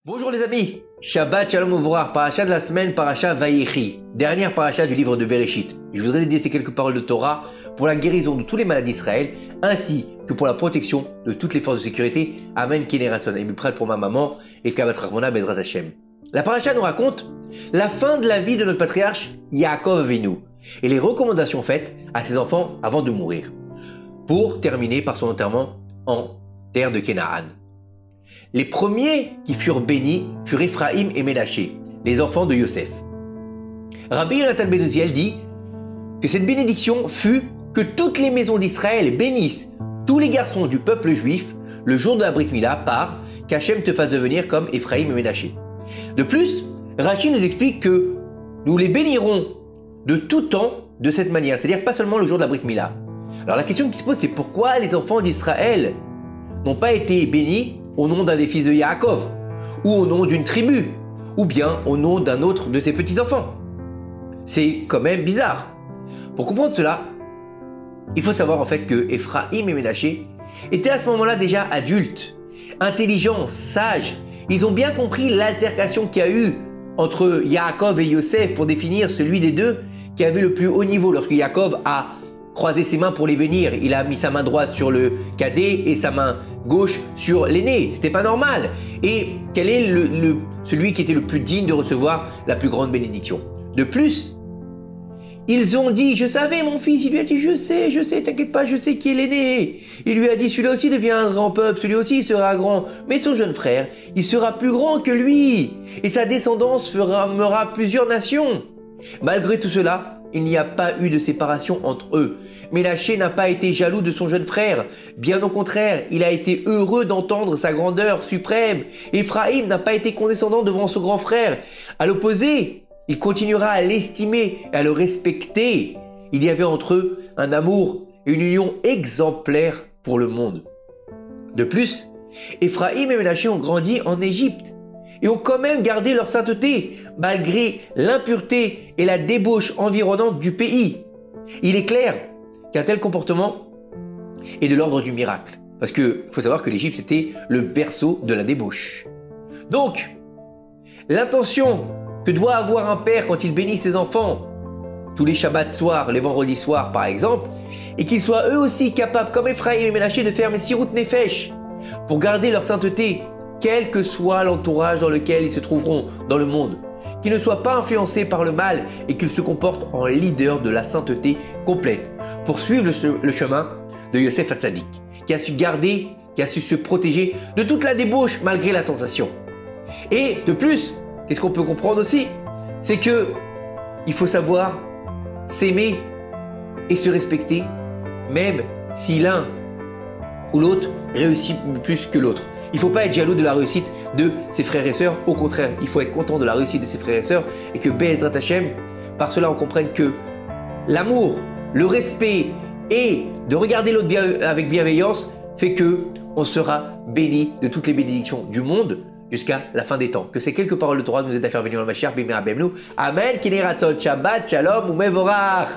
Bonjour les amis, Shabbat Shalom Uvrach, paracha de la semaine, paracha Vayechi, dernière paracha du livre de Bereshit. Je voudrais dédier ces quelques paroles de Torah pour la guérison de tous les malades d'Israël, ainsi que pour la protection de toutes les forces de sécurité. Amen, Kineraton, et prête pour ma maman, et Kabat Rachmona Bezrat Hashem. La paracha nous raconte la fin de la vie de notre patriarche Yaakov Avinu, et les recommandations faites à ses enfants avant de mourir, pour terminer par son enterrement en terre de Canaan. Les premiers qui furent bénis furent Ephraïm et Ménaché, les enfants de Yosef. Rabbi Yonatan ben Uziel dit que cette bénédiction fut que toutes les maisons d'Israël bénissent tous les garçons du peuple juif le jour de la Brit Mila par qu'Hachem te fasse devenir comme Ephraïm et Ménaché. De plus, Rashi nous explique que nous les bénirons de tout temps de cette manière, c'est-à-dire pas seulement le jour de la Brit Mila. Alors la question qui se pose, c'est pourquoi les enfants d'Israël n'ont pas été bénis au nom d'un des fils de Yaakov, ou au nom d'une tribu, ou bien au nom d'un autre de ses petits-enfants. C'est quand même bizarre. Pour comprendre cela, il faut savoir en fait que Ephraïm et Ménaché étaient à ce moment-là déjà adultes, intelligents, sages. Ils ont bien compris l'altercation qu'il y a eu entre Yaakov et Yosef pour définir celui des deux qui avait le plus haut niveau. Lorsque Yaakov a croisé ses mains pour les bénir, il a mis sa main droite sur le cadet et sa main gauche sur l'aîné. C'était pas normal. Et quel est celui qui était le plus digne de recevoir la plus grande bénédiction? De plus, ils ont dit, je savais mon fils, il lui a dit, je sais, t'inquiète pas, je sais qui est l'aîné. Il lui a dit, celui-là aussi devient un grand peuple, celui aussi sera grand, mais son jeune frère, il sera plus grand que lui, et sa descendance formera plusieurs nations. Malgré tout cela, il n'y a pas eu de séparation entre eux. Ménaché n'a pas été jaloux de son jeune frère. Bien au contraire, il a été heureux d'entendre sa grandeur suprême. Ephraïm n'a pas été condescendant devant son grand frère. À l'opposé, il continuera à l'estimer et à le respecter. Il y avait entre eux un amour et une union exemplaire pour le monde. De plus, Ephraïm et Ménaché ont grandi en Égypte et ont quand même gardé leur sainteté, malgré l'impureté et la débauche environnante du pays. Il est clair qu'un tel comportement est de l'ordre du miracle, parce qu'il faut savoir que l'Égypte c'était le berceau de la débauche. Donc, l'intention que doit avoir un père quand il bénit ses enfants, tous les Shabbats soirs, les vendredis soirs par exemple, et qu'ils soient eux aussi capables, comme Ephraïm et Ménaché, de faire Messirut Nefesh, pour garder leur sainteté, quel que soit l'entourage dans lequel ils se trouveront dans le monde, qu'ils ne soient pas influencés par le mal et qu'ils se comportent en leader de la sainteté complète, pour suivre le chemin de Yosef Hatzadik, qui a su garder, qui a su se protéger de toute la débauche malgré la tentation. Et de plus, qu'est-ce qu'on peut comprendre aussi, c'est que il faut savoir s'aimer et se respecter, même si l'un ou l'autre réussit plus que l'autre. Il ne faut pas être jaloux de la réussite de ses frères et sœurs. Au contraire, il faut être content de la réussite de ses frères et sœurs et que Be'ezrat Hashem, par cela on comprenne que l'amour, le respect et de regarder l'autre avec bienveillance fait que on sera béni de toutes les bénédictions du monde jusqu'à la fin des temps. Que ces quelques paroles de Torah nous aident à faire venir le Mashiach, Bimera Bemnou. Amen, Kineraton, Shabbat, Shalom, ou Mevorach.